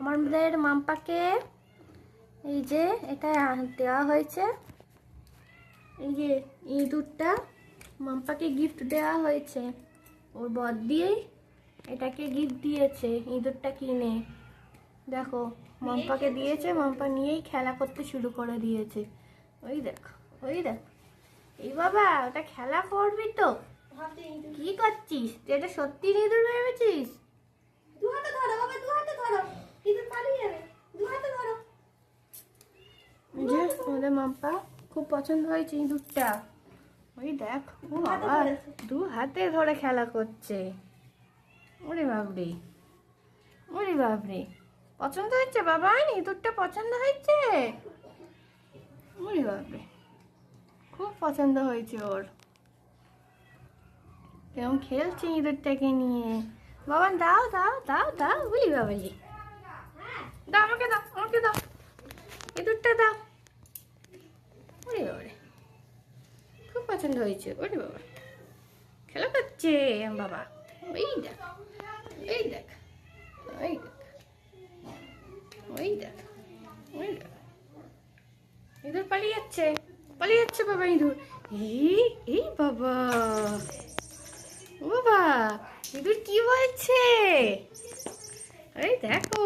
আমাদের মাম্পাকে এই যে এটা দেওয়া হয়েছে, এই যে ইঁদুরটা মাম্পাকে গিফট দেওয়া হয়েছে। ওর বর দিয়েই এটাকে গিফট দিয়েছে, ইঁদুরটা কিনে। দেখো মাম্পাকে দিয়েছে, মাম্পা নিয়েই খেলা করতে শুরু করে দিয়েছে। ওই দেখো, ওই দেখো। এই বাবা, ওটা খেলা করবি তো? কি করছিস? এটা সত্যি ইঁদুর ভেবেছিস? দু হাতে ধরো বাবা, দু হাতে ধরো, ইঁদুর পালিয়ে যাবে। দু হাতে ধরো। যে আমাদের মাম্পা খুব পছন্দ হয়েছে ইঁদুরটা। ওই দেখ, ও বাবা, দু হাতে ধরে খেলা করছে। ওরে বাবরে, ওরে বাবরে, পছন্দ হয়েছে বাবা? ইঁদুরটা পছন্দ হয়েছে? ওরে বাবরে, খুব পছন্দ হয়েছে ওর। কেমন খেলছে ইঁদুরটাকে নিয়ে। বাবা দাও দাও দাও দাও, বলি বাবালি, দাও আমাকে, দাও আমাকে, দাও ইঁদুরটা দাও। ওরে বাবারে, খুব পছন্দ হয়েছে। ওরে বাবা, খেলা করছে বাবা। ওই দেখ, ওই দেখ, ওই দেখ, ওই দেখ, ওই দেখ, ইঁদুর পালিয়ে যাচ্ছে, পালিয়ে যাচ্ছে বাবা ইঁদুর। এই এই বাবা, ও বাবা, ইঁদুর কি বলছে? এই দেখো,